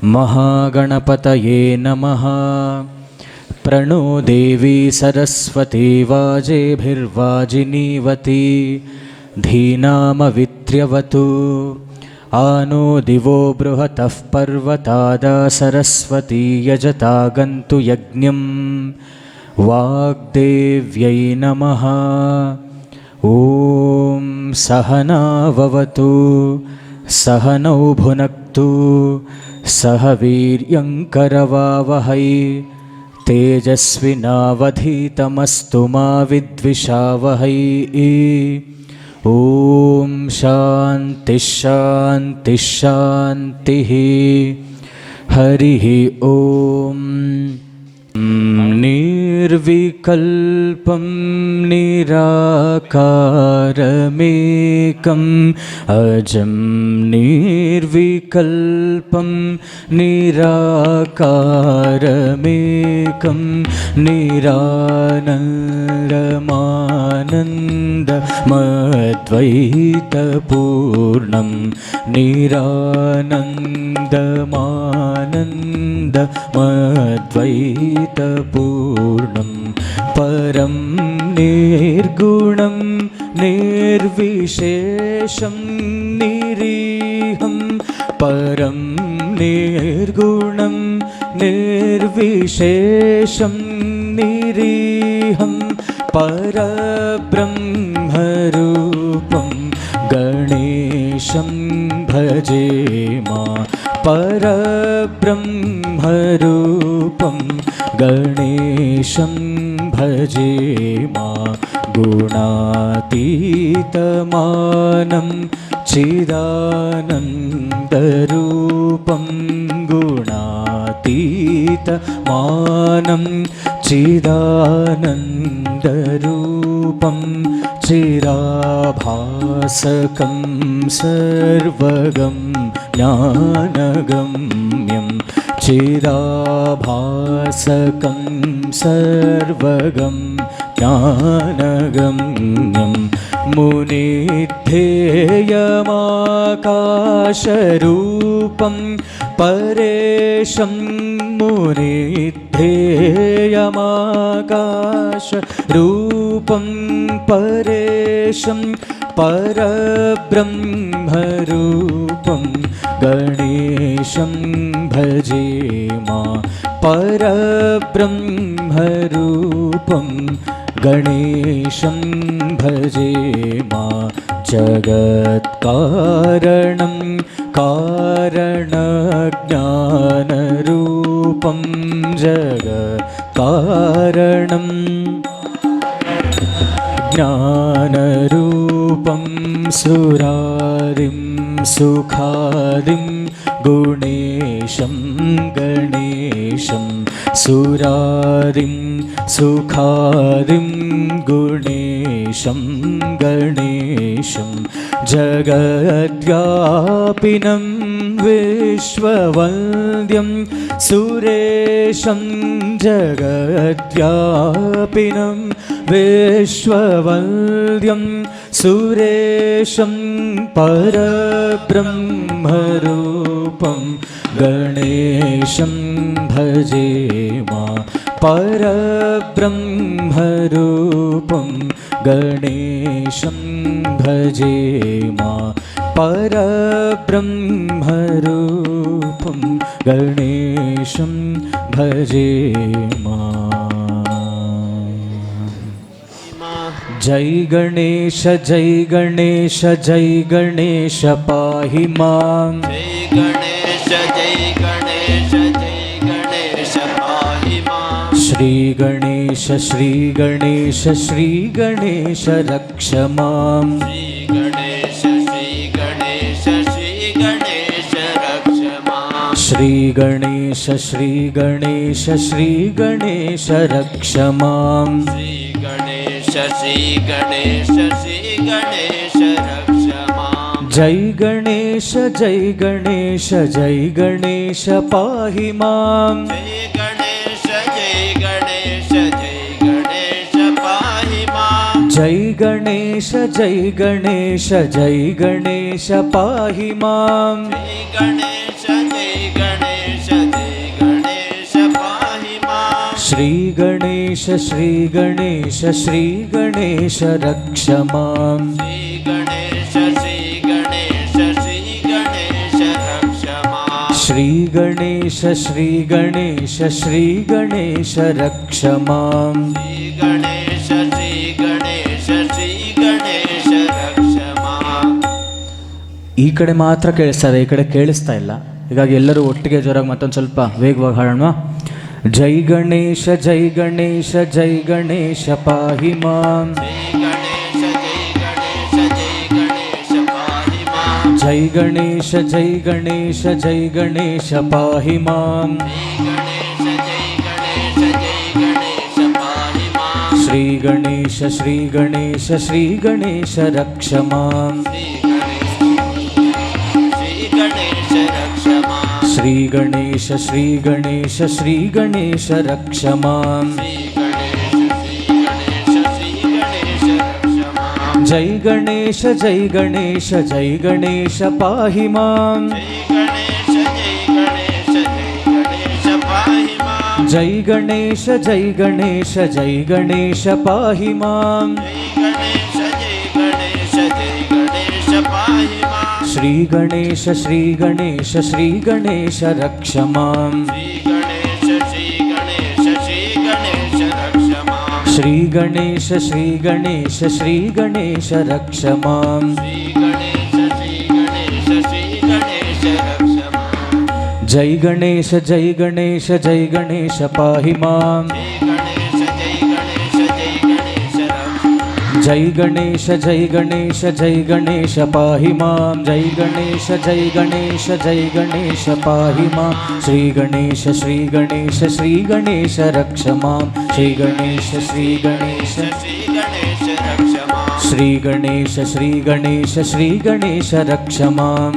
महागणपतये नमः। प्रणो देवी सरस्वती वाजेभिर्वाजिनीवती धीनामवित्र्यवतु। आनो दिवो बृहतः पर्वतादा सरस्वती यजता गन्तु यज्ञं। वाग्देव्यै नमः। ॐ सहनाववतु सहनौ भुनक्तु सह वीर्यङ्करवावहै तेजस्विनावधीतमस्तु मा विद्विषावहै। ॐ शान्तिः शान्तिः शान्तिः। हरिः ॐ। निर्विकल्पं निराकारमेकम् अजं निर्विकल्पं निराकारमेकं निरानन्दमानन्दमद्वैतपूर्णं निरानन्दमानन्दमद्वैतपूर्णं परं निर्गुणं निर्विशेषं निरीहं परं निर्गुणं निर्विशेषं निरीहं परब्रह्मरूपं गणेशं भजेमा। परब्रह्मरूपं गणेशं भजेमा। गुणातीतमानं चिदानन्दरूपं गुणातीतमानं चिदानन्दरूपं चिराभासकं सर्वगं ज्ञानगम्यं चिराभासकं सर्वगं ज्ञानगम्यं मुनिध्येयमाकाशरूपं परेशं मुनिध्येयमाकाशरूपं परेशं परब्रह्मरूपं गणेशं भजेमा। परब्रह्मरूपं गणेशं भजेमा। जगत्कारणं कारणज्ञानरूपं जगत्कारणं ज्ञानरूपं सुरारिं सुखादिं गुणेशं गणेशं सुरारिं सुखादिं गुणेशं गणेशं जगद्व्यापिनं विश्ववन्द्यं सुरेशं जगद्व्यापिनं विश्ववन्द्यं सुरेशं परब्रह्मरूपं गणेशं भजेमा। परब्रह्मरूपं गणेशं भजेमा। परब्रह्मरूपं गणेशं भजेमा। जय गणेश जय गणेश जय गणेश पाहि मां। जय गणेश जय गणेश जय गणेश पाहि मां। श्री गणेश श्री गणेश श्री गणेश रक्ष मां। श्री गणेश श्री गणेश श्री गणेश रक्ष मां। श्री गणेश श्री गणेश श्री गणेश रक्ष मां। श्री गणेश श्री गणेश श्री गणेश रक्ष मां। जय गणेश जय गणेश जय गणेश पाहि मां। जय गणेश जय गणेश जय गणेश पाहि मां। जय गणेश जय गणेश जय गणेश पाहि मां। जय गणेश जय गणेश ಶ್ರೀ ಗಣೇಶ ಶ್ರೀ ಗಣೇಶ ರಕ್ಷ ಮಾಂ. ಶ್ರೀ ಗಣೇಶ ಶ್ರೀ ಗಣೇಶ ಶ್ರೀ ಗಣೇಶ ರಕ್ಷ ಮಾಂ. ಶ್ರೀ ಗಣೇಶ ಶ್ರೀ ಗಣೇಶ ಶ್ರೀ ಗಣೇಶ ರಕ್ಷ ಮಾಂ. ಶ್ರೀ ಗಣೇಶ ಶ್ರೀ ಗಣೇಶ ಶ್ರೀ ಗಣೇಶ ರಕ್ಷ ಮಾಂ. ಈ ಕಡೆ ಮಾತ್ರ ಕೇಳಿಸ್ತಾ ಇದೆ, ಈ ಕಡೆ ಕೇಳಿಸ್ತಾ ಇಲ್ಲ. ಹೀಗಾಗಿ ಎಲ್ಲರೂ ಒಟ್ಟಿಗೆ ಜೋರಾಗಿ ಮತ್ತೊಂದು ಸ್ವಲ್ಪ ವೇಗವಾಗಿ ಹಾಡೋಣ. ಜೈ ಗಣೇಶ ಜೈ ಗಣೇಶ ಜೈ ಗಣೇಶ ಪಾಹಿ ಮಾಂ. ಜೈ ಗಣೇಶ ಜೈ ಗಣೇಶ ಜೈ ಗಣೇಶ ಪಾಹಿ ಮಾಂ. ಶ್ರೀ ಗಣೇಶ ಶ್ರೀ ಗಣೇಶ ಶ್ರೀ ಗಣೇಶ ರಕ್ಷ ಮಾಂ. ಶ್ರೀ ಗಣೇಶ ಶ್ರೀ ಗಣೇಶ ಶ್ರೀ ಗಣೇಶ ರಕ್ಷ ಮಾಂ. ಜೈ ಗಣೇಶ ಜೈ ಗಣೇಶ ಜೈ ಗಣೇಶ ಪಾಹಿ ಮಾಂ. ಜೈ ಗಣೇಶ ಜೈ ಗಣೇಶ ಜೈ ಗಣೇಶ ಪಾಹಿ ಮಾಂ. ಶ್ರೀ ಗಣೇಶ ಶ್ರೀ ಗಣೇಶ ಶ್ರೀ ಗಣೇಶ ರಕ್ಷ ಮಾಂ. ಶ್ರೀ ಗಣೇಶ ಶ್ರೀ ಗಣೇಶ ಶ್ರೀ ಗಣೇಶ ರಕ್ಷ ಮಾಂ. ಜೈ ಗಣೇಶ ಜೈ ಗಣೇಶ ಜೈ ಗಣೇಶ ಪಾಹಿ ಮಾಂ. ಜೈ ಗಣೇಶ ಜೈ ಗಣೇಶ ಜೈ ಗಣೇಶ ಪಾಹಿ ಮಾಂ. ಜೈ ಗಣೇಶ ಜೈ ಗಣೇಶ ಜೈ ಗಣೇಶ ಪಾಹಿ ಮಾಂ. ಶ್ರೀ ಗಣೇಶ ಶ್ರೀ ಗಣೇಶ ಶ್ರೀ ಗಣೇಶ ರಕ್ಷ ಮಾಂ. ಶ್ರೀ ಗಣೇಶ ಶ್ರೀ ಗಣೇಶ ಶ್ರೀ ಗಣೇಶ ಶ್ರೀ ಗಣೇಶ ಶ್ರೀ ಗಣೇಶ ರಕ್ಷ ಮಾಂ.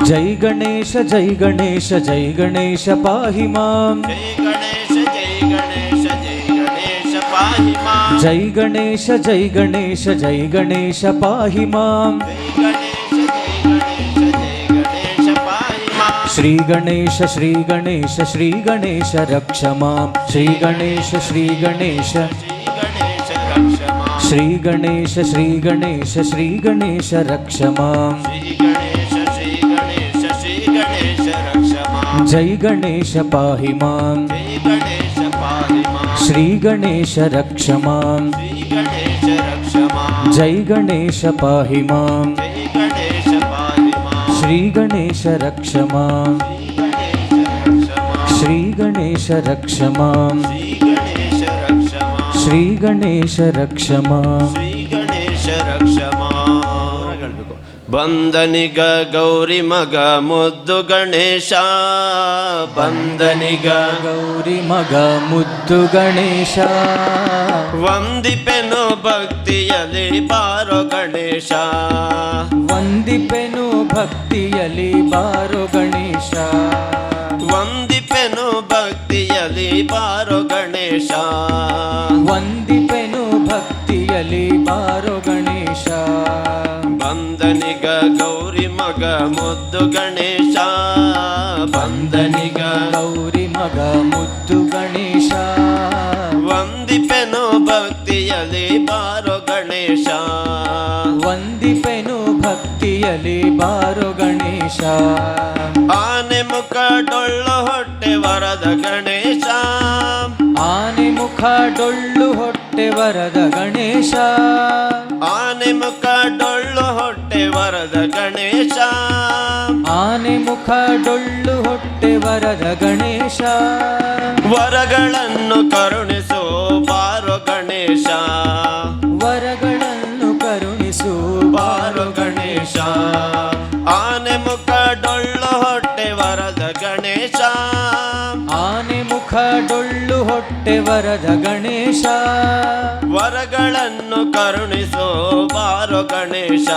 ಜೈ ಗಣೇಶ ಜೈ ಗಣೇಶ ಜೈ ಗಣೇಶ ಪಾಹಿ ಮಾಂ. ಜೈ ಗಣೇಶ ಜೈ ಗಣೇಶ ಜೈ ಗಣೇಶ ಪಾಹಿ ಮಾಂ. ಶ್ರೀ ಗಣೇಶ ಶ್ರೀ ಗಣೇಶ ಶ್ರೀ ಗಣೇಶ ರಕ್ಷ ಮಾಂ. ಶ್ರೀ ಗಣೇಶ ಶ್ರೀ ಗಣೇಶ ಶ್ರೀ ಗಣೇಶ ಶ್ರೀ ಗಣೇಶ ಶ್ರೀ ಗಣೇಶ ರಕ್ಷ ಮಾಂ. ಜೈ ಗಣೇಶ ಪಾಹಿ ಮಾಂ. ಶ್ರೀ ಗಣೇಶ ರಕ್ಷ ಮಾಂ. ಜೈ ಗಣೇಶ ಪಾಹಿ ಮಾಂ. ಶ್ರೀ ಗಣೇಶ ರಕ್ಷ ಮಾಂ. ಶ್ರೀ ಗಣೇಶ ರಕ್ಷ ಮಾಂ. ಶ್ರೀ ಗಣೇಶ ರಕ್ಷ ಮಾಂ. ಬಂದನಿಗ ಗೌರಿ ಮಗ ಮುದ್ದು ಗಣೇಶ. ಬಂದನಿಗ ಗೌರಿ ಮಗ ಮುದ್ದು ಗಣೇಶ. ವಂದಿಪೆನು ಭಕ್ತಿಯಲ್ಲಿ ಬಾರೋ ಗಣೇಶ. ವಂದಿಪೆನು ಭಕ್ತಿಯಲ್ಲಿ ಬಾರೋ ಗಣೇಶ. ವಂದಿಪೆನು ಭಕ್ತಿಯಲ್ಲಿ ಬಾರೋ ಗಣೇಶ. ವಂದಿಪೆನು ಭಕ್ತಿಯಲ್ಲಿ ಬಾರೋ ಗಣೇಶ. ಬಂದನಿಗ ಗೌರಿ ಮಗ ಮುದ್ದು ಗಣೇಶ. ಬಂದನಿಗ ಗೌರಿ ಮಗ ಮುದ್ದು ಗಣೇಶ. ವಂದಿಪೆನು ಭಕ್ತಿಯಲ್ಲಿ ಬಾರೋ ಗಣೇಶ. ವಂದಿಪೆನು ಭಕ್ತಿಯಲ್ಲಿ ಬಾರೋ ಗಣೇಶ. ಆನೆ ಮುಖ ಡೊಳ್ಳು ಹೊಟ್ಟೆ ವರದ ಗಣೇಶ. ಆನೆ ಮುಖ ಡೊಳ್ಳು ಹೊಟ್ಟೆ ವರದ ಗಣೇಶ. ಆನೆ ಮುಖ ಡೊಳ್ಳು ಹೊಟ್ಟೆ ವರದ ಗಣೇಶ. ಆನೆ ಮುಖ ಡೊಳ್ಳು ಹೊಟ್ಟೆ ವರದ ಗಣೇಶ. ವರಗಳನ್ನು ಕರುಣಿಸೋ ಬಾರೋ ಗಣೇಶ. ವರಗಳನ್ನು ಕರುಣಿಸು ಬಾರೋ ಗಣೇಶ. ಆನೆ ಮುಖ ಡೊಳ್ಳು ಹೊಟ್ಟೆ ವರದ ಗಣೇಶ. ಆನೆ ಮುಖ ಡೊಳ್ಳು ಹೊಟ್ಟೆ ವರದ ಗಣೇಶ. ವರಗಳನ್ನು ಕರುಣಿಸೋ ಬಾರೋ ಗಣೇಶ.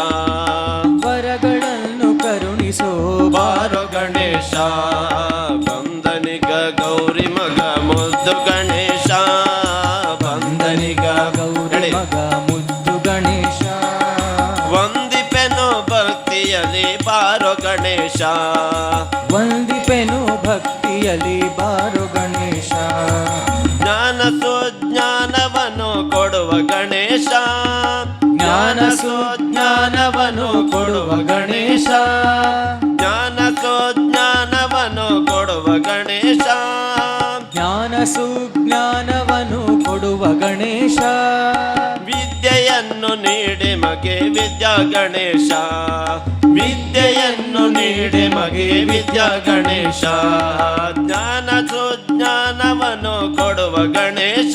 ವರಗಳನ್ನು ಕರುಣಿಸೋ ಬಾರೋ ಗಣೇಶ. ಬಂದನಿಗ ಗೌರಿ ಮಗ ಮುದ್ದು ಗಣೇಶ. ಬಂದನಿಗ ಗೌರಿ ಮಗ ಮುದ್ದು ಗಣೇಶ. ವಂದಿಪೆನು ಭಕ್ತಿಯಲ್ಲಿ ಬಾರೋ ಗಣೇಶ. ವಂದಿಪೆ ವಿದ್ಯೆನು ಭಕ್ತಿಯಲಿ ಬಾರೋ ಗಣೇಶ. ಜ್ಞಾನ ಸುಜ್ಞಾನವನ್ನು ಕೊಡುವ ಗಣೇಶ, ಜ್ಞಾನ ಸುಜ್ಞಾನವನ್ನು ಕೊಡುವ ಗಣೇಶ, ಜ್ಞಾನ ಸುಜ್ಞಾನವನ್ನು ಕೊಡುವ ಗಣೇಶ, ಜ್ಞಾನ ಸುಜ್ಞಾನವನ್ನು ಕೊಡುವ ಗಣೇಶ. ವಿದ್ಯೆಯನ್ನು ನೀಡಿ ಮಗೆ ವಿದ್ಯಾ ಗಣೇಶ, ವಿದ್ಯೆಯನ್ನು ನೀಡಿ ಮಗೆ ವಿದ್ಯಾ ಗಣೇಶ. ಜ್ಞಾನ ಸುಜ್ಞಾನವನ್ನು ಕೊಡುವ ಗಣೇಶ,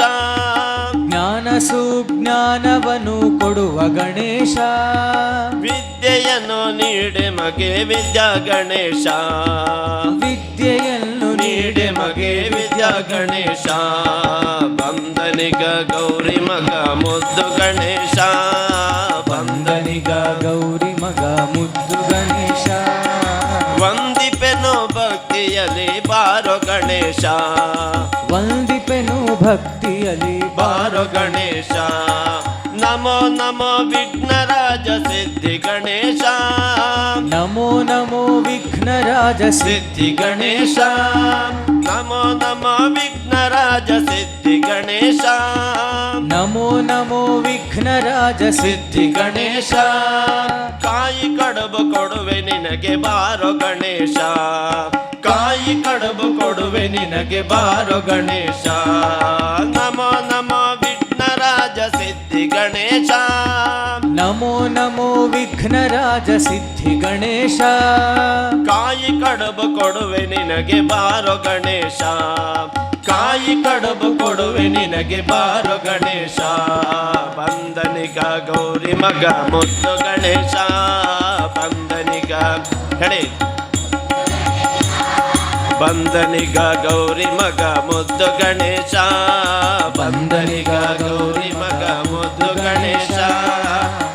ಜ್ಞಾನ ಸುಜ್ಞಾನವನ್ನು ಕೊಡುವ ಗಣೇಶ. ವಿದ್ಯೆಯನ್ನು ನೀಡಿ ಮಗೆ ವಿದ್ಯಾ ಗಣೇಶ, ವಿದ್ಯೆಯನ್ನು ನೀಡಿ ಮಗೆ ವಿದ್ಯಾ ಗಣೇಶ. ಬಂದನಿಗ ಗೌರಿ ಮಗ ಮುದ್ದು ಗಣೇಶ, ಬಂದನಿಗ ಗೌರಿ ಮಗ ಮುದ್ದು ಗಣೇಶ. ವಂದಿಪೆನು ಭಕ್ತಿಯಲ್ಲಿ ಬಾರೋ ಗಣೇಶ, ವಂದಿಪೆನು ಭಕ್ತಿಯಲಿ ಬಾರೋ ಗಣೇಶ. ನಮೋ ನಮೋ ವಿಘ್ನರಾಜ ಸಿದ್ಧಿ ಗಣೇಶ, ನಮೋ ನಮೋ ವಿಘ್ನರಾಜ ಸಿದ್ಧಿ ಗಣೇಶ. ನಮೋ ನಮೋ ವಿಘ್ನರಾಜ ಸಿದ್ಧಿ ಗಣೇಶ, ನಮೋ ನಮೋ ವಿಘ್ನರಾಜ ಸಿದ್ಧಿ ಗಣೇಶ. ಕಾಯಿ ಕಡುಬು ಕೊಡುವೆ ನಿನಗೆ ಬಾರೋ ಗಣೇಶ, ಕಾಯಿ ಕಡುಬು ಕೊಡುವೆ ನಿನಗೆ ಬಾರೋ ಗಣೇಶ. ನಮೋ ನಮೋ ವಿಘ್ನರಾಜ ಸಿದ್ಧಿ ಗಣೇಶ, ನಮೋ ನಮೋ ವಿಘ್ನರಾಜ ಸಿದ್ಧಿ ಗಣೇಶ. ಕಾಯಿ ಕಡುಬು ಕೊಡುವೆ ನಿನಗೆ ಬಾರೋ ಗಣೇಶ, ಕಾಯಿ ಕಡುಬು ಕೊಡುವೆ ನಿನಗೆ ಬಾರೋ ಗಣೇಶ. ಬಂದನಿಗ ಗೌರಿ ಮಗ ಮುದ್ದು ಗಣೇಶ, ಬಂದನಿಗ ಹೇಳಿ. ಬಂದನಿಗ ಗೌರಿ ಮಗ ಮುದ್ದು ಗಣೇಶ, ಬಂದನಿಗ ಗೌರಿ ಮಗ ಮುದ್ದು ಗಣೇಶ.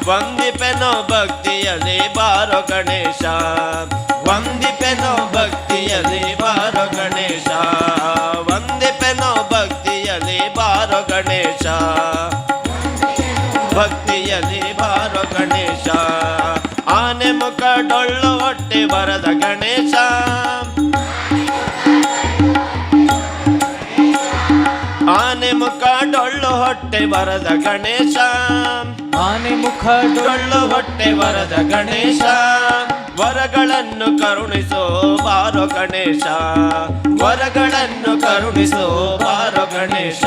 ವಂದಿಪೆನೋ ಭಕ್ತಿಯಲ್ಲಿ ಬಾರೋ ಗಣೇಶ, ವಂದಿಪೆನೋ ಭಕ್ತಿಯಲ್ಲಿ ಬಾರೋ ಗಣೇಶ, ವಂದಿಪೆನೋ ಭಕ್ತಿಯಲ್ಲಿ ಬಾರೋ ಗಣೇಶ, ಭಕ್ತಿಯಲ್ಲಿ ಬಾರೋ ಗಣೇಶ. ಆನೆ ಮುಖ ಡೊಳ್ಳು ಹೊಟ್ಟೆ ಬರದ ಗಣೇಶ, ಆನೆ ಮುಖ ಡೊಳ್ಳು ಹೊಟ್ಟೆ ಬರದ ಗಣೇಶ, ಆನೆ ಮುಖ ಡೊಳ್ಳು ಹೊಟ್ಟೆ ಬರದ ಗಣೇಶ. ವರಗಳನ್ನು ಕರುಣಿಸೋ ಬಾರೋ ಗಣೇಶ, ವರಗಳನ್ನು ಕರುಣಿಸೋ ಬಾರೋ ಗಣೇಶ.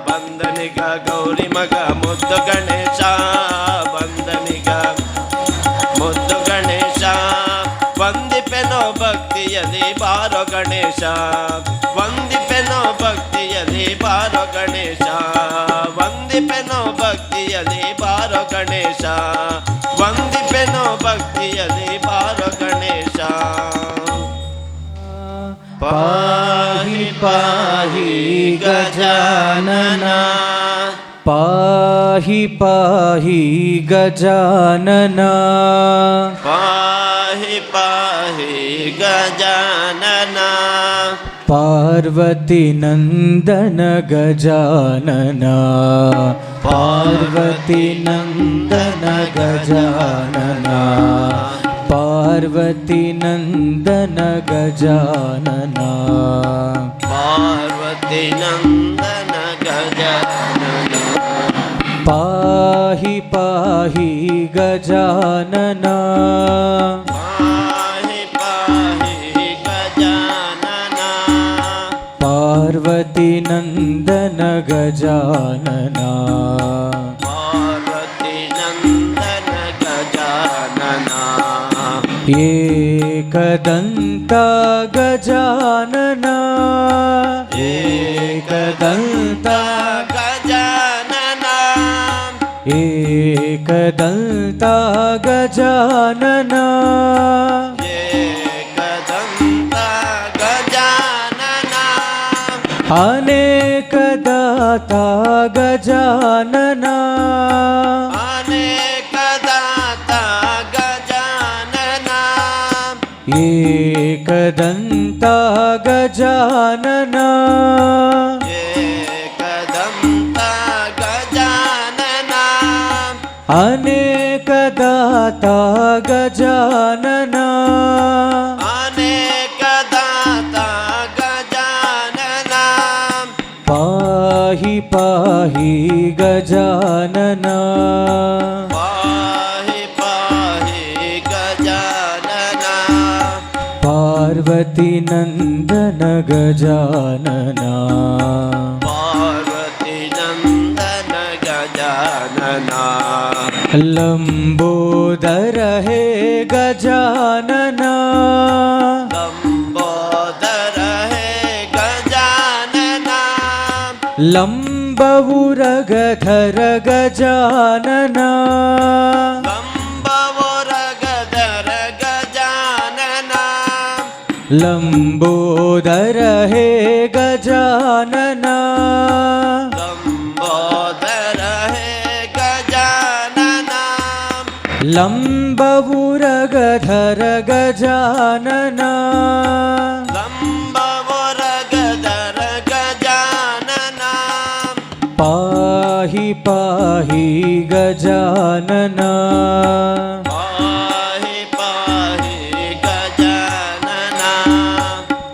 ಬಂದನಿಗ ಗೌರಿ ಮಗ ಮುದ್ದು ಗಣೇಶ, ಬಂದನಿಗ ಮುದ್ದು ಗಣೇಶ. ವಂದಿಪೆನೋ ಭಕ್ತಿಯಲ್ಲಿ ಬಾರೋ ಗಣೇಶ, ವಂದಿಪೆನೋ ಭಕ್ತಿಯಲ್ಲಿ ಬಾರೋ ಗಣೇಶ, ವಂದಿಪೆನೋ ಭಕ್ತಿಯಲ್ಲಿ ಬಾರೋ ಗಣೇಶ, ವಂದಿಪೆನೋ ಭಕ್ತಿಯಲ್ಲಿ ಬಾರೋ ಗಣೇಶ. ಪಾಹಿ ಪಾಹಿ ಗಜಾನನ, ಪಾಹಿ ಪಾಹಿ ಗಜಾನನ, ಪಾಹಿ ಪಾಹಿ ಗಜಾನನ. ಪಾರ್ವತಿ ನಂದನ ಗಜಾನನ, ಪಾರ್ವತಿ ನಂದನ ಗಜಾನನ, ಪಾರ್ವತಿ ನಂದನ ಗಜಾನನ. ಪಾರ್ವತಿ ನಂದನ ಗಜಾನನ, ಪಾಹಿ ಪಾಹಿ ಗಜಾನನ, ಪಾಹಿ ಪಾಹಿ ಗಜಾನನ. ಪಾರ್ವತಿ ನಂದನ ಗಜಾನನ. ಪಾರ್ವತಿ ನಂದನ ಗಜಾನನ. ಏಕದಂತ ಗಜಾನನ, ಏಕದಂತ ಗಜಾನನ, ಏಕದಂತ ಗಜಾನನ, ಏಕದಂತ ಗಜಾನನ. ಅನೇಕ ದಾತ ಗಜಾನನ, ಅನೇಕ ದಾತ ಗಜಾನನ. ಏಕದಂತ ಗಜಾನನ, ಏಕದಂತ ಗಜಾನನ. ಅನೇಕ ದಾತ ಗಜಾನನ, ಅನೇಕ ದಾತ ಪಾರ್ವತಿ ನಂದನ ಗಜಾನನ ಪಾರ್ವತಿ ನಂದನ ಗಜಾನನ ಲಂಬೋದರ ಹೇ ಗಜಾನನ ಲಂಬೋದರ ಹೇ ಗಜಾನನ ಲಂಬವುರಗಧರ ಗಜಾನನ ಲಂಬವೊರಗದರ ಗಜಾನನ ಲಂಬೋದರ ಹೇ ಗಜಾನನ ಲಂಬೋದರ ಹೇ ಗಜಾನನ ಲಂಬವುರಗಧರ ಗಜಾನನ ಲಂಬವೊರಗದರ ಗಜಾನನ ಪಾಹಿ ಪಾಹಿ ಗಜಾನನ ಪಾಹಿ ಪಾಹಿ ಗಜಾನನ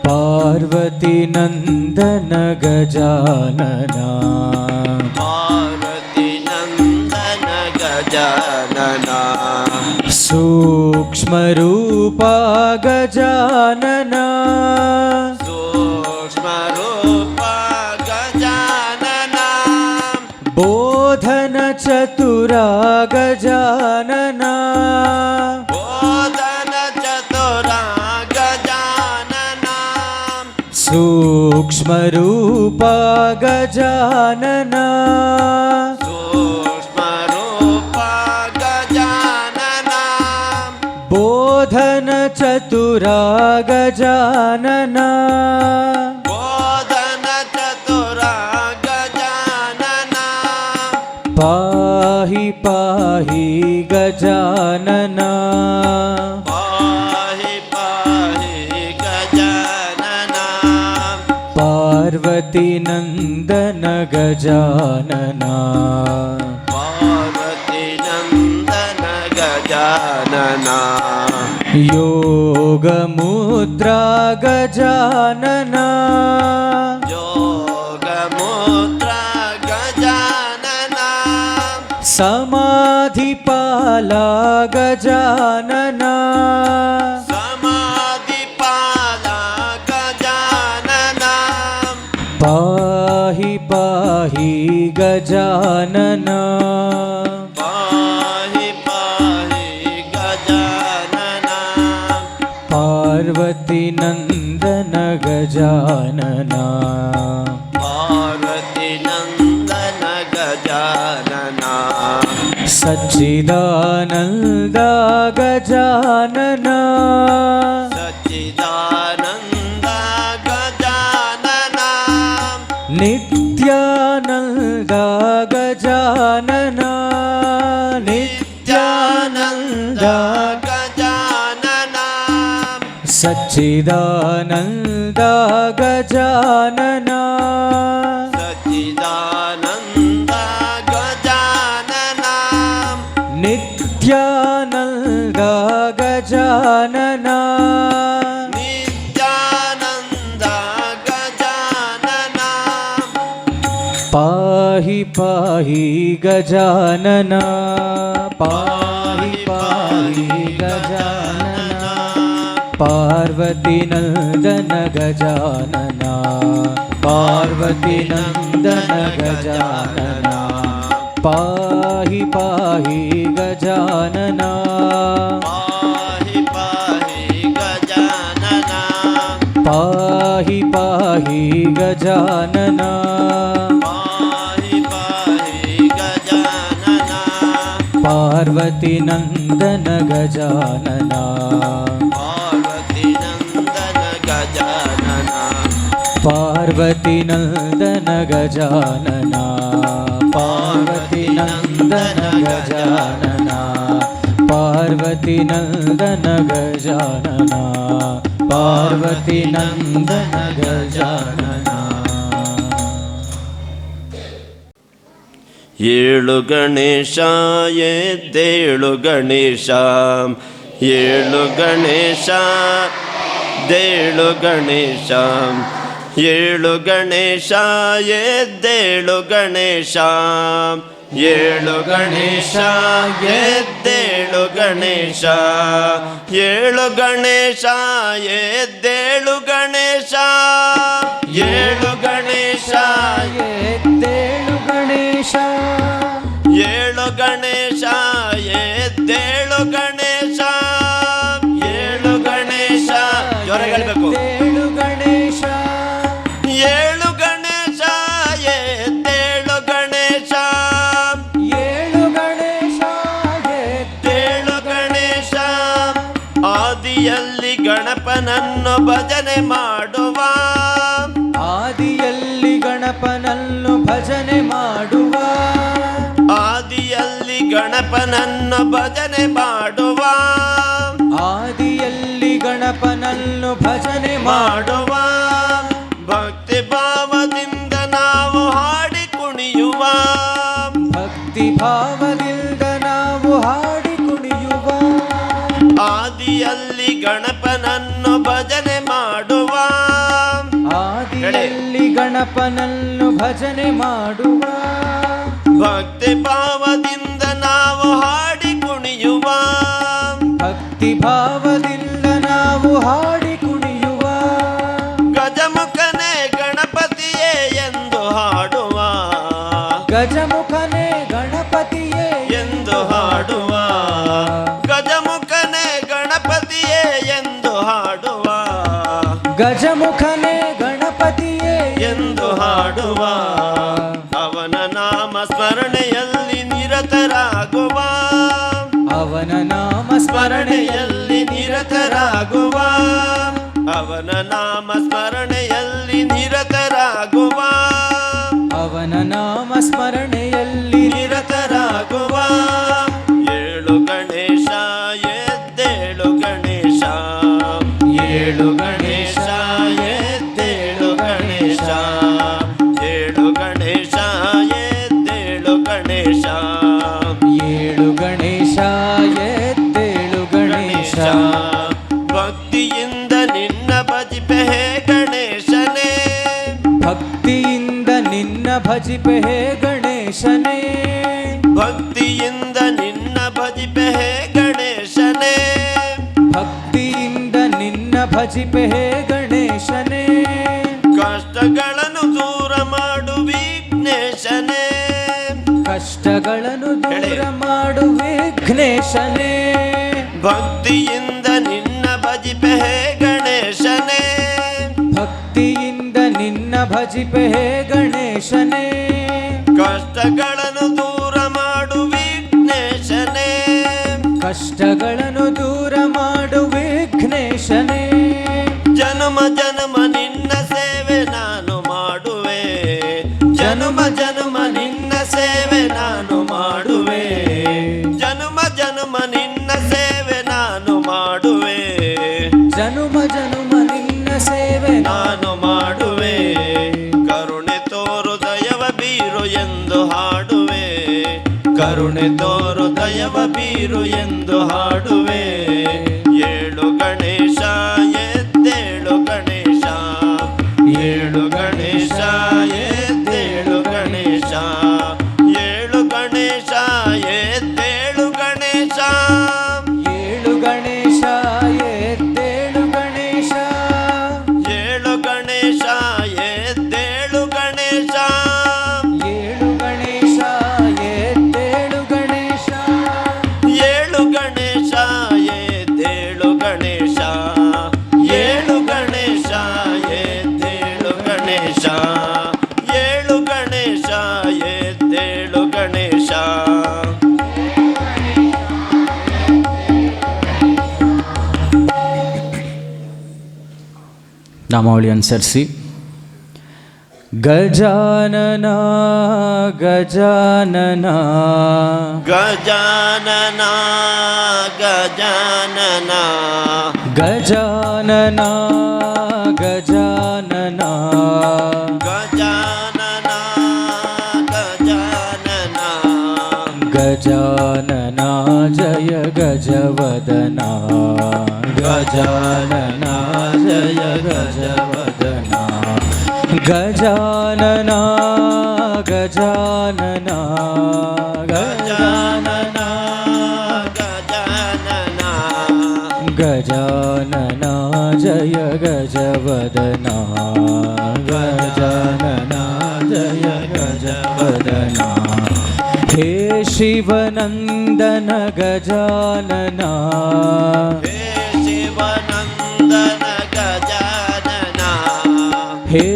ಪಾರ್ವತಿ ನಂದನ ಗಜಾನನ ಪಾರ್ವತಿ ನಂದನ ಗಜಾನನ ಸೂಕ್ಷ್ಮ ರೂಪ ಗಜಾನನ ಸೂಕ್ಷ್ಮ ರೂಪ ಗಜಾನನ ಬೋಧನ ಚತುರ ಗಜಾನನ ಬೋಧನ ಚತುರ ಗಜಾನನ ಸೂಕ್ಷ್ಮ ರೂಪ ಗಜಾನನ ಸೂಕ್ಷ್ಮ ರೂಪ ಗಜಾನನ ಬೋಧನ ಚತುರ ಗಜಾನನ ಬೋಧನ ಚತುರ ಗಜಾನನ ಪಾಹಿ ಪಾಹಿ ಗಜಾನನ ಪಾಹಿ ಪಾಹಿ ಗಜಾನನ ಪಾರ್ವತಿ ನಂದನ ಗಜಾನನ ಪಾರ್ವತಿ ನಂದನ ಗಜಾನನ ಯೋಗ ಮುದ್ರಾ ಗಜಾನನ ಯೋಗ ಮುದ್ರಾ ಗಜಾನನ ಸಮಾಧಿ ಪಾಲ ಗಜಾನನ ಸಮಾಧಿ ಪಾಲ ಗಜಾನನ ಪಾಹಿ ಪಾಹಿ ಗಜಾನನ ಪಾಹಿ ಪಾಹಿ ಗಜಾನನ ಪಾರ್ವತಿ ನಂದನ ಗಜಾನನ ಪಾರ್ವತಿ ನಂದನ ಗಜಾನನ ಸಚ್ಚಿದಾನಂದ ಗಜಾನನ ಸಚ್ಚಿದಾನಂದ ಗಜಾನನ ನಿತ್ಯಾನಂದ ಗಜಾನನ ನಿತ್ಯಾನಂದ ಗಜಾನನ ಸಚ್ಚಿದಾನಂದ ಗಜಾನನ ಸಚ್ಚಿದಾನಂದ ಗಜಾನನ ನಿತ್ಯಾನಂದ ಗಜಾನನ ನಿತ್ಯಾನಂದ ಗಜಾನನ ಪಾಹಿ ಪಾಹಿ ಗಜಾನನ ಪಾಹಿ ಪಾಹಿ ಗಜಾನನ ಪಾರ್ವತಿ ನಂದನ ಗಜಾನನ ಪಾರ್ವತಿ ನಂದನ ಗಜಾನನ ಪಾಹಿ ಪಾಹಿ ಗಜಾನನ ಪಾಹಿ ಪಾಹಿ ಗಜಾನನ ಪಾಹಿ ಪಾಹಿ ಗಜಾನನ ಪಾಹಿ ಪಾಹಿ ಗಜಾನನ ಪಾರ್ವತಿ ನಂದನ ಗಜಾನನ ಪಾರ್ವತಿ ನಂದನ ಗಜಾನನ ಪಾರ್ವತಿ ನಂದನ ಗಜಾನನ ಪಾರ್ವತಿ ನಂದನ ಗಜಾನನ ಪಾರ್ವತಿ ನಂದನ ಗಜಾನನ ಪಾರ್ವತಿ ನಂದನ ಗಜಾನನ ಏಳು ಗಣೇಶ ಎದ್ದೇಳು ಗಣೇಶ ಏಳು ಗಣೇಶ ದೇಳು ಗಣೇಶ ಏಳು ಗಣೇಶ ಎದ್ದೇಳು ಗಣೇಶ ಏಳು ಗಣೇಶ ಎದ್ದೇಳು ಗಣೇಶ, ಏಳು ಗಣೇಶ ಎದ್ದೇಳು ಗಣೇಶ, ಏಳು ಗಣೇಶ ಎದ್ದೇಳು ಗಣೇಶ, ಏಳು ಗಣೇಶ ಎದ್ದೇಳು ಗಣೇಶ, ಏಳು ಗಣೇಶ ಜೋರಾಗಿ ಹೇಳ್ಬೇಕು. ಎದ್ದೇಳು ಗಣೇಶ, ಏಳು ಗಣೇಶ ಎದ್ದೇಳು ಗಣೇಶ, ಏಳು ಗಣೇಶ ಎದ್ದೇಳು ಗಣೇಶ. ಆದಿಯಲ್ಲಿ ಗಣಪನನ್ನು ಭಜನೆ ಮಾಡುವ, ಆದಿಯಲ್ಲಿ ಗಣಪನನ್ನು ಭಜನೆ ಮಾಡುವ, ಆದಿಯಲ್ಲಿ ಗಣಪನನ್ನು ಭಜನೆ ಮಾಡುವ, ಆದಿಯಲ್ಲಿ ಗಣಪನನ್ನು ಭಜನೆ ಮಾಡುವ. ಭಕ್ತಿ ಭಾವದಿಂದ ನಾವು ಹಾಡಿ ಕುಣಿಯುವ, ಭಕ್ತಿ ಭಾವದಿಂದ ನಾವು ಹಾಡಿ ಕುಣಿಯುವ, ಆದಿಯಲ್ಲಿ ಗಣಪನನ್ನು ಭಜನೆ ಮಾಡುವ, ಆದಿಯಲ್ಲಿ ಗಣಪನನ್ನು ಭಜನೆ ಮಾಡುವ, ಭಕ್ತಿ ಭಾವದಿಂದ ನಾವು ಹಾಡಿ ಕುಣಿಯುವ, ಭಕ್ತಿ ಭಾವದಿಂದ ನಾವು ಹಾಡಿ ಕುಣಿಯುವ, ಗಜಮುಖನೇ ಗಣಪತಿಯೇ ಎಂದು ಹಾಡುವ, ಗಜಮುಖನೇ ಗಣಪತಿಯೇ ಎಂದು ಹಾಡುವ, ಗಜಮುಖನೇ ಗಣಪತಿಯೇ ಎಂದು ಹಾಡುವ, ಗಜಮುಖನೇ ಗಣಪತಿಯೇ ಎಂದು ಹಾಡುವ. ಅವನ ನಾಮ ಸ್ಮರಣೆಯಲ್ಲಿ ನಿರತರಾಗುವ, ಅವನ ನಾಮ ಸ್ಮರಣೆಯಲ್ಲಿ ನಿರತರಾಗುವ, ಅವನ ನಾಮ ಸ್ಮರಣೆಯಲ್ಲಿ ನಿರತರಾಗುವ, ಅವನ ನಾಮ ಸ್ಮರಣೆಯಲ್ಲಿ ನಿರತರಾಗುವ. ಏಳು ಗಣೇಶ ಎದ್ದೇಳು ಗಣೇಶ, ಏಳು ಗಣೇಶ ಎದ್ದೇಳು ಗಣೇಶ, ಏಳು ಗಣೇಶ ಎದ್ದೇಳು ಗಣೇಶ, ಏಳು ಗಣೇಶ ಎದ್ದೇಳು ಗಣೇಶ, ಭಕ್ತಿಯಿಂದ ನಿನ್ನ ಭಜಿಪೆ ಹೇ ಗಣೇಶನೇ, ಭಕ್ತಿಯಿಂದ ನಿನ್ನ ಭಜಿಪೆ ಹೇ ಗಣೇಶನೇ, ಭಕ್ತಿಯಿಂದ ನಿನ್ನ ಭಜಿಪೆ ಹೇ ಗಣೇಶನೇ, ಭಕ್ತಿಯಿಂದ ನಿನ್ನ ಭಜಿಪೆ ಹೇ ಗಣೇಶನೇ, ಕಷ್ಟಗಳನ್ನು ದೂರ ಮಾಡು ವಿಘ್ನೇಶನೇ, ಕಷ್ಟಗಳನ್ನು ದೂರ ಮಾಡು ವಿಘ್ನೇಶನೇ, ಭಕ್ತಿಯಿಂದ ನಿನ್ನ ಭಜಿಪೆ ಹೇ ಗಣೇಶನೇ, ಭಕ್ತಿಯಿಂದ ನಿನ್ನ ಭಜಿಪೆ ಹೇ ಗಣೇಶನೇ, ಕಷ್ಟಗಳನ್ನು ದೂರ ಮಾಡು ವಿಘ್ನೇಶನೇ, ಕಷ್ಟಗಳನ್ನು ದೂರ ಮಾಡು ವಿಘ್ನೇಶನೇ, ಜನ್ಮ ಜನ್ಮ ನಿನ್ನ ಸೇವೆ ನಾನು ಮಾಡುವೆ, ಜನ್ಮ ಜನ್ಮ ನಿನ್ನ ಸೇವೆ ನಾನು ಮಾಡುವೆ, ಜನ್ಮ ಜನ್ಮ ನಿನ್ನ ಸೇವೆ ನಾನು ಮಾಡುವೆ, ಜನುಮ ಜನುಮ ನಿನ್ನ ಸೇವೆ ನಾನು ಮಾಡುವೆ. ಕರುಣೆ ತೋರು ದಯವ ಬೀರು ಎಂದು ಹಾಡುವೆ, ಕರುಣೆ ತೋರು ದಯವ ಬೀರು ಎಂದು ಹಾಡುವೆ. ಏಳು ಗಣೇಶ ಎದ್ದೇಳು ಗಣೇಶ, ಏಳು ಗಣೇಶ ಎದ್ದೇಳು ಗಣೇಶ, ಏಳು ಗಣೇಶ ಎದ್ದೇಳು ಗಣೇಶ, ಏಳು ಗಣೇಶ ಎದ್ದೇಳು ಗಣೇಶ, ಏಳು ಗಣೇಶ ಎದ್ದೇಳು ಗಣೇಶ, ಏಳು ಗಣೇಶ ಎದ್ದೇಳು ಗಣೇಶ, ಏಳು ಗಣೇಶ ಎದ್ದೇಳು ಗಣೇಶ, ಏಳು ಗಣೇಶ ಎದ್ದೇಳು ಗಣೇಶ, ಏಳು ಗಣೇಶ ಎದ್ದೇಳು ಗಣೇಶ. ನಾಮಾವಳಿ ಅನುಸರಿಸಿ. ಗಜಾನನ ಗಜಾನನ ಗಜಾನನ ಗಜಾನನ ಗಜಾನನ ಗಜಾನನ ಗಜಾನನ ಗಜಾನನ ಗಜಾನನ ಜಯ ಗಜವದನ ಗಜಾನನ ಜಯ ಗಜವದನ ಗಜಾನನ ಗಜಾನನ ಗಜಾನನ ಗಜಾನನ ಗಜಾನನ ಜಯ ಗಜವದನ ಗಜಾನನ ಜಯ ಗಜವದನ ಹೇ ಶಿವನಂದನ ಗಜಾನನ ಹೇ ಶಿವನಂದನ ಗಜಾನನ ಹೇ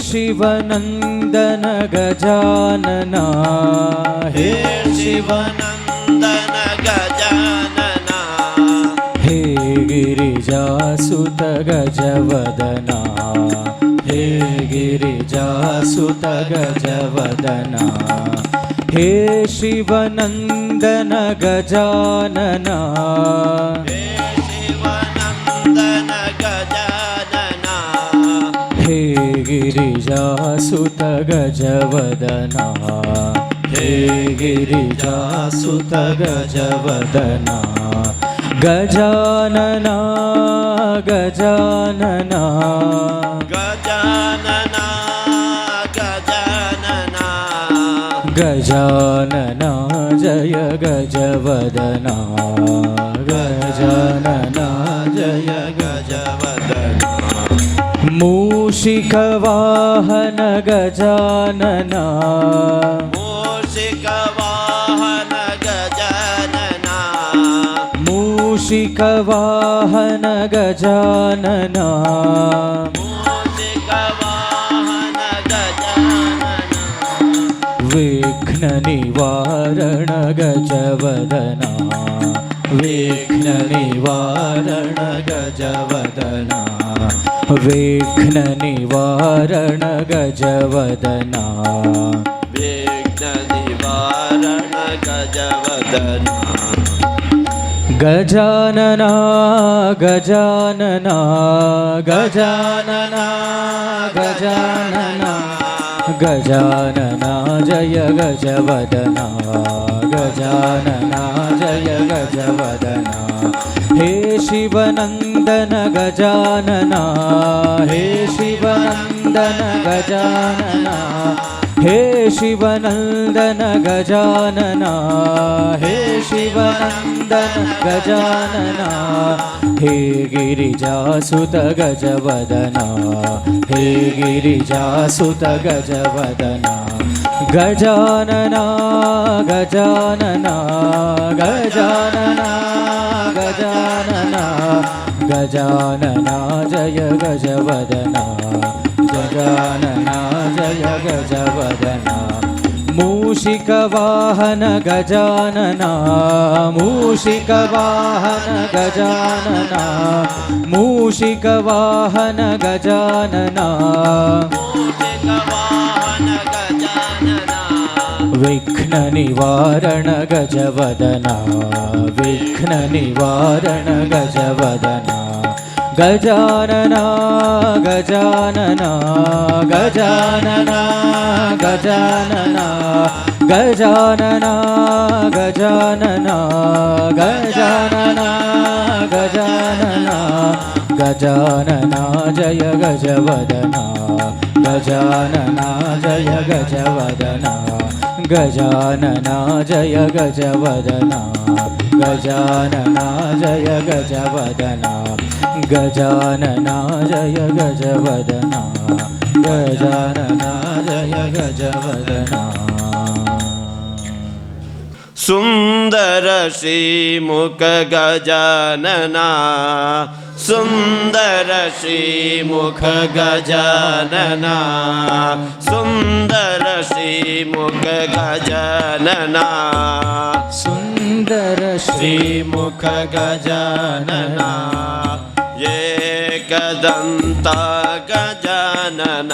ಶಿವನಂದನ ಗಜಾನನ ಹೇ ಶಿವನಂದನ ಗಜಾನನ ಹೇ ಗಿರಿಜಾಸುತ ಗಜವದನ ಹೇ ಗಿರಿಜಾಸುತ ಗಜವದನ ಹೇ ಶಿವನಂದನ ಗಜಾನನ ಹೇ ಶಿವನಂದನ ಗಜಾನನ ಹೇ ಗಿರಿಜಾಸುತ ಗಜವದನ ಹೇ ಗಿರಿಜಾಸುತ ಗಜವದನ ಗಜಾನನ ಗಜಾನನ ಗಜಾನನ ಗಜಾನನ ಗಜಾನನ ಜಯ ಗಜವದನ ಗಜಾನನ ಜಯ ಗಜವದನ ಮೂಷಿಕ ವಾಹನ ಗಜಾನನ ಮೂಷಿಕ ವಾಹನ ಗಜಾನನ ಮೂಷಿಕ ವಾಹನ ಗಜಾನನ ಮೂಷಿಕ ವಾಹನ ಗಜಾನನ ವಿಘ್ನ ನಿವಾರಣ ಗಜವದನ ವಿಘ್ನ ನಿವಾರಣ ಗಜವದನ ವಿಘ್ನ ನಿವಾರಣ ಗಜವದನ ವಿಘ್ನ ನಿವಾರಣ ಗಜವದನ ಗಜಾನನ ಗಜಾನನ ಗಜಾನನ ಗಜಾನನ ಗಜಾನನ ಜಯ ಗಜವದನ ಗಜಾನನ ಜಯ ಗಜವದನ ಹೇ ಶಿವನಂದನ ಗಜಾನನ ಹೇ ಶಿವನಂದನ ಗಜಾನನ ಹೇ ಶಿವನಂದನ ಗಜಾನನ ಹೇ ಶಿವನಂದನ ಗಜಾನನ ಹೇ ಗಿರಿಜಾಸುತ ಗಜವದನ ಹೇ ಗಿರಿಜಾಸುತ ಗಜವದನ ಗಜಾನನ ಗಜಾನನ ಗಜಾನನ ಗಜಾನನ ಗಜಾನನ ಜಯ ಗಜವದನ ಗಜಾನನ ಜಯ ಗಜವದನ ಮೂಷಿಕ ವಾಹನ ಗಜಾನನ ಮೂಷಿಕ ವಾಹನ ಗಜಾನನ ಮೂಷಿಕ ವಾಹನ ಗಜಾನನ ಮೂಷಿಕ ವಾಹನ ಗಜಾನನ ವಿಘ್ನ ನಿವಾರಣ ಗಜವದನ ವಿಘ್ನ ನಿವಾರಣ ಗಜವದನ ಗಜಾನನ ಗಜಾನನ ಗಜಾನನ ಗಜಾನನ ಗಜಾನನ ಗಜಾನನ ಗಜಾನನ ಗಜಾನನ ಗಜಾನನ ಜಯ ಗಜವದನ ಗಜಾನನ ಜಯ ಗಜವದನ ಗಜಾನನ ಜಯ ಗಜವದನ ಗಜಾನನ ಜಯ ಗಜವದನ ಗಜಾನನ ಜಯ ಗಜವದನ ಗಜಾನನ ಜಯ ಗಜವದನ ಸುಂದರ ಶ್ರೀಮುಖ ಗಜಾನನ ಸುಂದರ ಶ್ರೀಮುಖ ಗಜಾನನ ಸುಂದರ ಶ್ರೀಮುಖ ಗಜಾನನ ಸುಂದರ ಶ್ರೀಮುಖ ಗಜಾನನ ಏಕದಂತ ಗಜಾನನ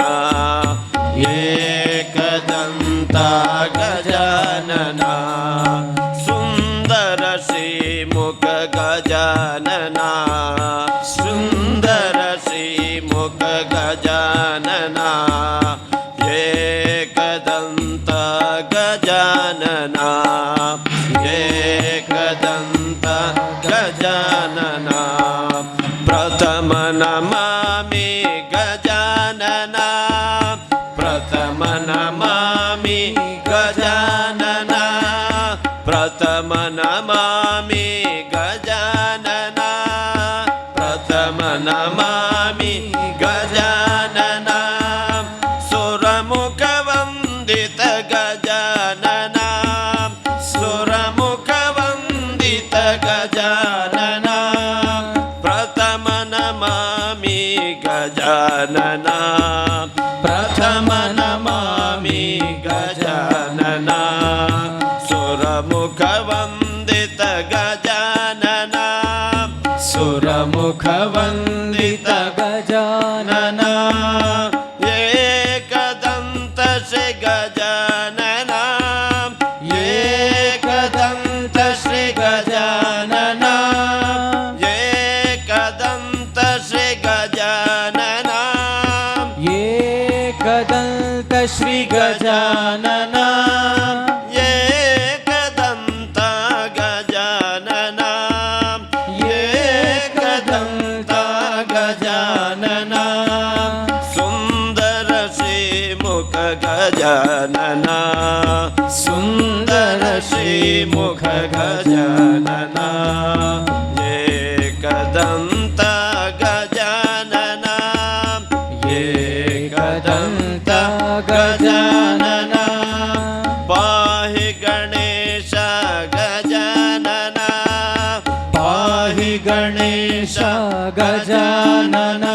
ಏಕದಂತ ಗಜಾನನ ಸುಂದರ ಶ್ರೀಮುಖ ಗಜಾನನ ಸುಂದರ ಶ್ರೀಮುಖ ಗಜಾನನ ಏಕದಂತ ಗಜಾನನ ಏಕದಂತ ಗಜಾನನ ಪ್ರಥಮ ನಮಾಮಿ ಗಜಾನನ प्रथम नमामि गजानन सुरमुखवन्दित गजानन सुरमुखवन्दित गजानन प्रथम नमामि गजानन प्रथम नमामि गजानन सुरमुखवन्दित गजानन सुरमुखवन्दित गजानन एकदन्त श्री गजानन एकदन्त श्री गजानन एकदन्त श्री गजानन एकदन्त श्री गजानन एकदन्त गजानन एकदन्त गजानन सुन्दर श्रीमुख गजानन सुन्दर श्रीमुख गजानन एकदन्त गजानन एकदन्त गजानन पाहि गणेश गजानन पाहि गणेश गजानन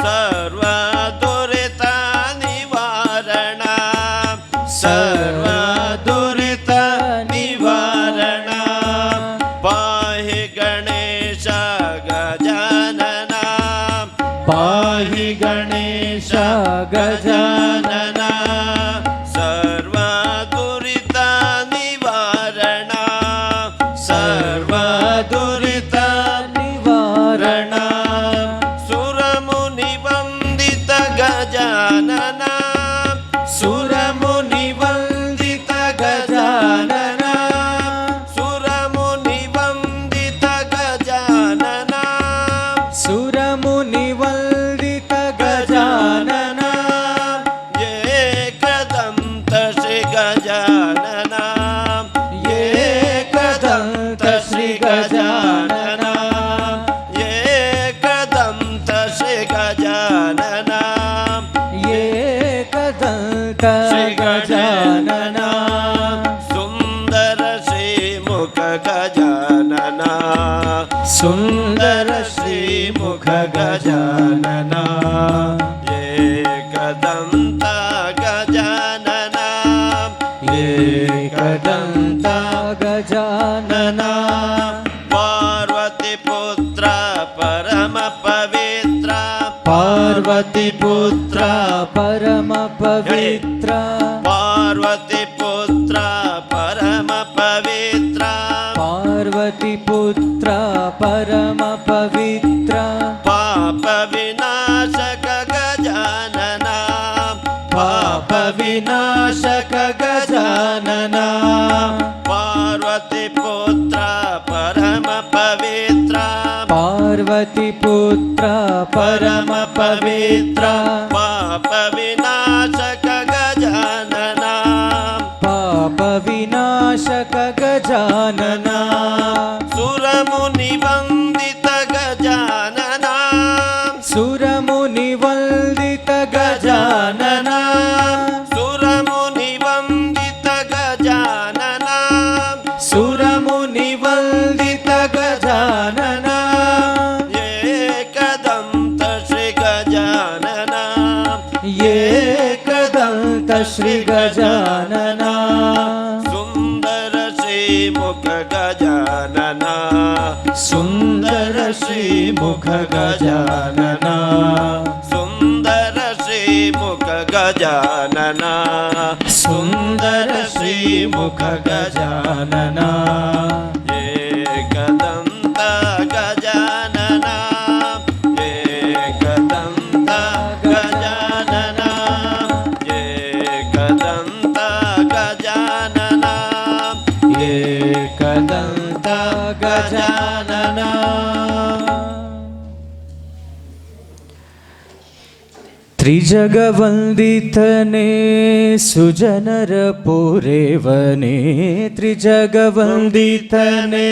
सर्वदुरित निवारण सर्वदुरित निवारण पाहि गणेश गजानन पाहि गणेश गजानन सर्वदुरित निवारण सर्वदुरित निवारण सुरमुनिवन्दित गजानन सुरमुनिवन्दित गजानन सुरमुनिवन्दित गजानन सुरमुनिवन्दित गजानन एकदन्त श्री गजानन एकदन्त श्री गजानन एकदन्त श्री गजानन एकदन्त श्री गजानन सुन्दर श्रीमुख गजानन सुन्दर श्रीमुख गजानन एकदन्त गजानन एकदन्त गजानन पार्वतीपुत्र परम पवित्र पार्वतीपुत्र परम पवित्र पार्वतीपुत्र परम पवित्र पार्वतीपुत्र परम पवित्र पाप विनाशक गजानन पाप विनाशक गजानन पार्वतीपुत्र परम पवित्र पार्वतीपुत्र परम पवित्र पाप विनाशक गजानन पाप विनाशक गजानन सुरमुनिवन्दित गजानन सुरमुनिवन्दित गजानन सुरमुनिवन्दित गजानन सुरमुनिवन्दित गजानन एकदन्त श्री गजानन एकदन्त श्री गजानन सुन्दर श्रीमुख गजानन सुन्दर श्रीमुख गजानन सुन्दर श्रीमुख गजानन सुन्दर श्रीमुख गजानन एकदन्त गजानन एकदन्त गजानन एकदन्त गजानन एकदन्त गजानन त्रिजगवन्दितने सुजनर पुरेवने त्रिजगवन्दितने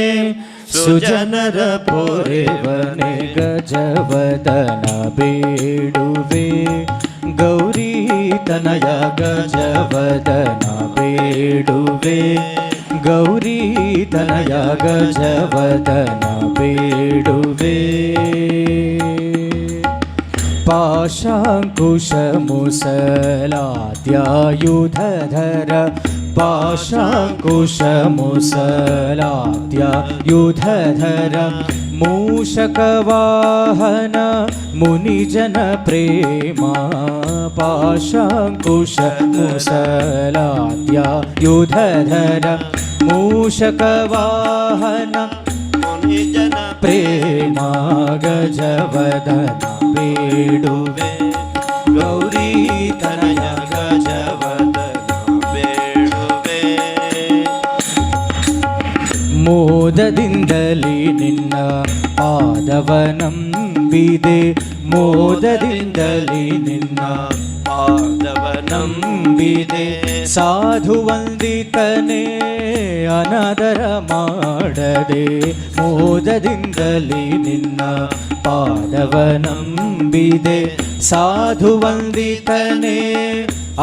ಸುಜನರ ಪೊರೆವನೆ ಗಜವದನ ಬೇಡುವೆ ಗೌರಿ ತನಯ ಗಜವದನ ಬೇಡುವೆ ಗೌರಿ ತನಯ ಗಜವದನ ಬೇಡುವೆ ಪಾಶಾಂಕುಶ ಮುಸಲಾದ್ಯಾಯುಧಧರ ಪಾಶಾಂಕುಶ ಮುಸಲಾದ್ಯಾಯುಧಧರ ಮೂಷಕವಾಹನ ಮುನಿಜನ ಪ್ರೇಮ ಪಾಶಾಂಕುಶ ಮುಸಲಾದ್ಯಾಯುಧಧರ ಮೂಷಕವಾಹನ ಮುನಿಜನ ಪ್ರೇಮ ಗಜವದನ ಬೇಡುವೆ ಗೌರಿ ತನಯ ಗಜವದನ ಬೇಡುವೆ ಮೋದದಿಂದಲೇ ನಿನ್ನ ಪಾದವನಂಬಿದೆ ಮೋದದಿಂದಲೇ ನಿನ್ನ ಪಾದವನಂಬಿದೆ ಸಾಧು ವಂದಿತನೇ ಅನಾದರ ಮಾಡದೆ ಮೋದದಿಂದಲೇ ನಿನ್ನ ಪಾದವನಂಬಿದೆ ಸಾಧು ವಂದಿತನೇ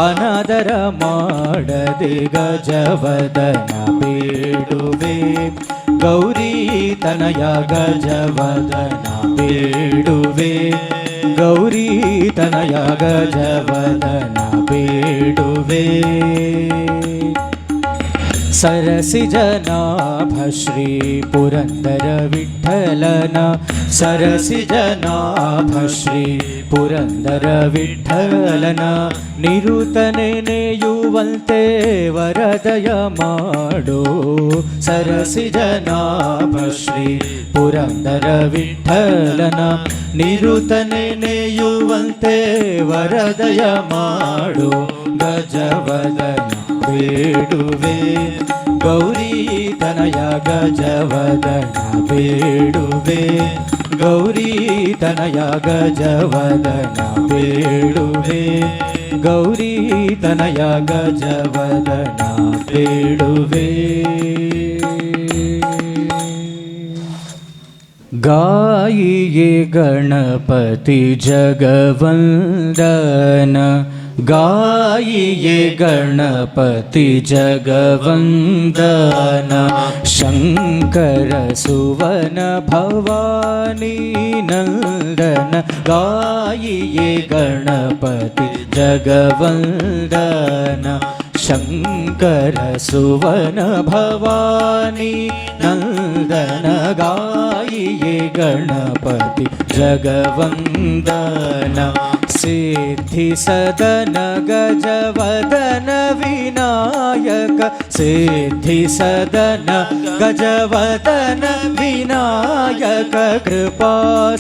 ಅನಾದರ ಮಾಡದೆ ಗಜವದನ ಬೇಡುವೆ ಗೌರಿ ತನಯ ಗಜವದನ ಬೇಡುವೆ ಗೌರಿ ತನಯ ಗಜವದನ ಬೇಡುವೆ ಸರಸಿಜನಾಭ ಶ್ರೀ ಪುರಂದರ ವಿಠ್ಠಲನ ಸರಸಿಜನಾಭ ಶ್ರೀ ಪುರಂದರ ವಿಠ್ಠಲನ ನಿರುತನೆ ನೆಯುವಂತೆ ವರದಯ ಮಾಡೋ ಸರಸಿಜನಾಭ ಶ್ರೀ ಪುರಂದರ ವಿಠ್ಠಲನ ನಿರುತನೆ ನೆಯುವಂತೆ ವರದಯ ಮಾಡೋ ಗಜವದನ ಬೇಡುವೆ ಗೌರಿ ತನಯ ಗಜವದನ ಬೇಡುವೆ ಗೌರಿ ತನಯ ಗಜವದನ ಬೇಡುವೆ ಗೌರಿ ತನಯ ಗಜವದನ ಬೇಡುವೆ ಗಾಯಿಯೇ ಗಣಪತಿ ಜಗವಂದನ ಗಾಯಿಯೇ ಗಣಪತಿ ಜಗವಂದನ ಶಂಕರ ಸುವನ ಭವಾನಿ ನಂದನ ಗಾಯಿಯೇ ಗಣಪತಿ ಜಗವಂದನ ಶಂಕರ ಸುವನ ಭವಾನಿ ನಂದನ ಗಾಯಿಯೇ ಗಣಪತಿ ಜಗವಂದನ ಸಿದ್ಧಿ ಸದನ ಗಜವದನ ವಿನಾಯಕ ಸಿದ್ಧಿ ಸದನ ಗಜವದನ ವಿನಾಯಕ ಕೃಪಾ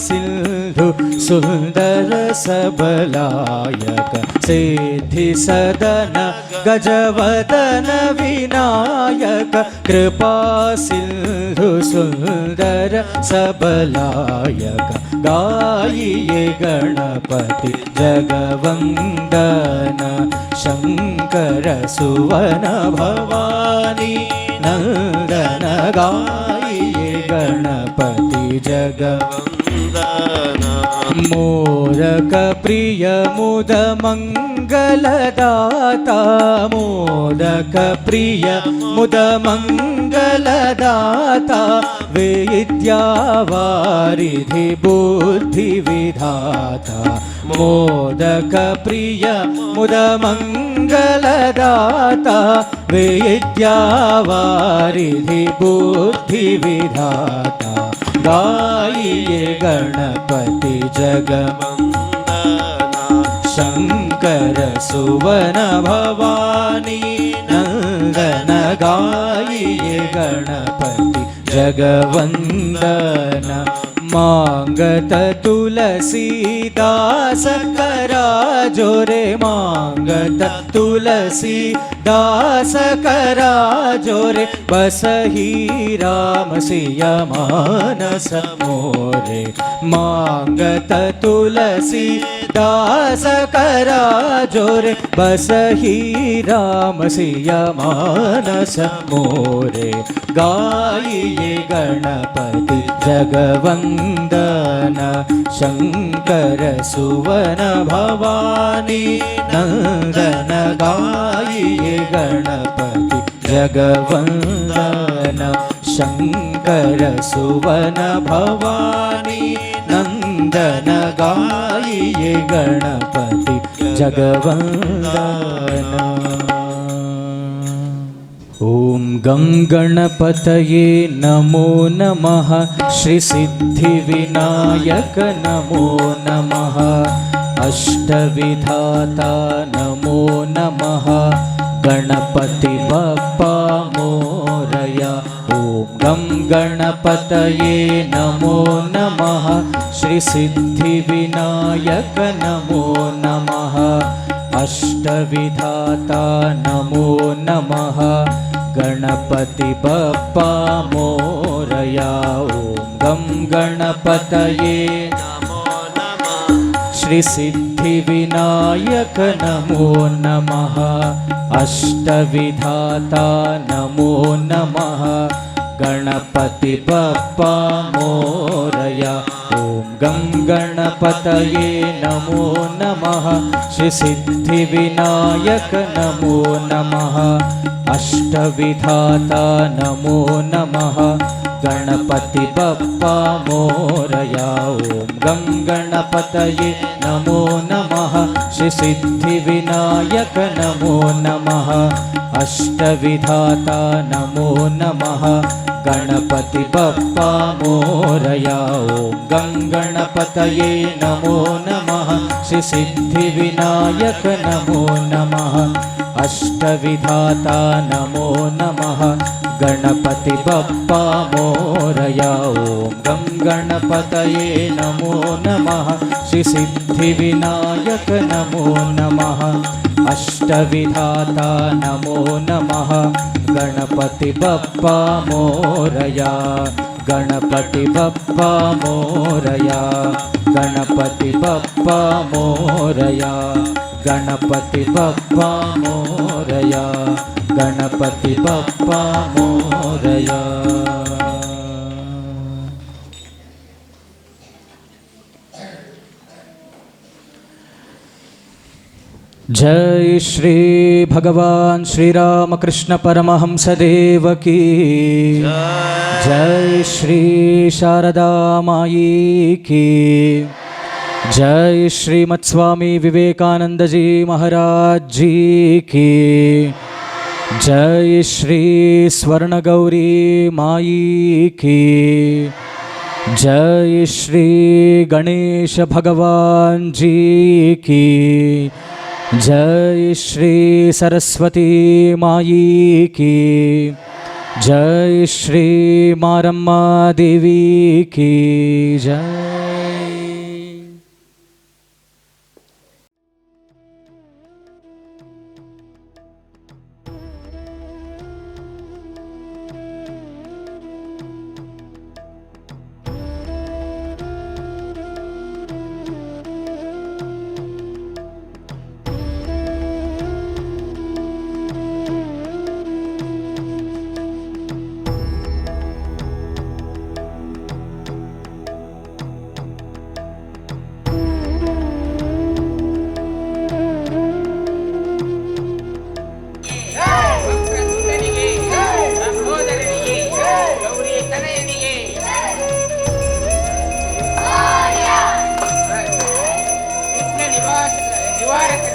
ಸಿಂಧು ಸುಂದರ ಸಬಲಾಯಕ ಸಿದ್ಧಿ ಸದನ ಗಜವದನ ವಿನಾಯಕ ಕೃಪಾ ಸಿಂಧು ಸುಂದರ ಸಬಲಾಯಕ ಗಾಯಿಯೇ ಗಣಪತಿ ಜಗವಂದನ ಶಂಕರ ಸುವನ ಭವಾನಿ ನಂದನ ಗಾಯಿಯೇ ಗಣಪತಿ ಜಗವಂದನ ಮೋದಕ ಪ್ರಿಯ ಮುದ ಮಂಗಲದಾತ ಮೋದಕ ಪ್ರಿಯ ಮುದ ಮಂಗಲದಾತ ವೇದ್ಯಾವಾರಿಧಿ ಬುದ್ಧಿ ವಿಧಾತ ಮೋದಕ ಪ್ರಿಯ ಮುದ ಮಂಗಲದಾತ ವೇದ್ಯಾವಾರಿಧಿ ಬುದ್ಧಿ ವಿಧಾತ ಗಾಯಿಯೇ ಗಣಪತಿ ಜಗವಂದನ ಶಂಕರ ಸುವನ ಭವಾನಿ ನಂದನ ಗಾಯಿಯೇ ಗಣಪತಿ ಜಗವಂದನ मांगत तुलसीदास करा जोरे मांगत तुलसीदास करा जोरे बसही राम सिया मानस मोरे मांगत तुलसीदास करा जोरे बसही राम सिया मानस मोरे गाइए गणपति जगवंदन शंकर सुवन भवानी नंदन गाइए गणपति जगवंदन शंकर सुवन भवानी नंदन गाइए गणपति जगवंदन। ओम गं गणपतये नमो नमः श्री सिद्धिविनायक नमो नमः अष्टविधाता नमो नमः गणपति बप्पा मोरया। ओम गं गणपतये नमो नमः श्री सिद्धिविनायक नमो नमः अष्टविधाता नमो नमः गणपति बप्पा मोरया। ओम गं गणपतये नमो नमः श्री सिद्धिविनायक नमो नमः अष्टविधाता नमो नमः गणपति बप्पा मोरया। ओम गं गणपतये नमो नमः श्री सिद्धिविनायक नमो नमः अष्टविधाता नमो नमः गणपति बप्पा मोरया। ओम गं गणपतये नमो नमः श्री सिद्धिविनायक नमो नमः अष्टविधाता नमो नमः गणपति बप्पा मोरया। ओम गं गणपतये नमो नमः श्री सिद्धिविनायक नमो नमः अष्टविधाता नमो नमः गणपति बप्पा मोरया। ओम गं गणपतये नमो नमः श्री सिद्धिविनायक नमो नमः अष्टविधाता नमो नमः गणपति बप्पा मोरया। गणपति बप्पा मोरया गणपति बप्पा मोरया गणपति बप्पा मोरया गणपति बप्पा मोरया। जय श्री भगवान श्री रामकृष्ण परमहंस देव की जय श्री शारदा माई की जय श्रीमत् स्वामी विवेकानंद जी महाराज जी की जय श्री स्वर्ण गौरी माई की जय श्री गणेश भगवान जी की जय श्री सरस्वती माई की जय श्री मारम्मा देवी की जय। निवारक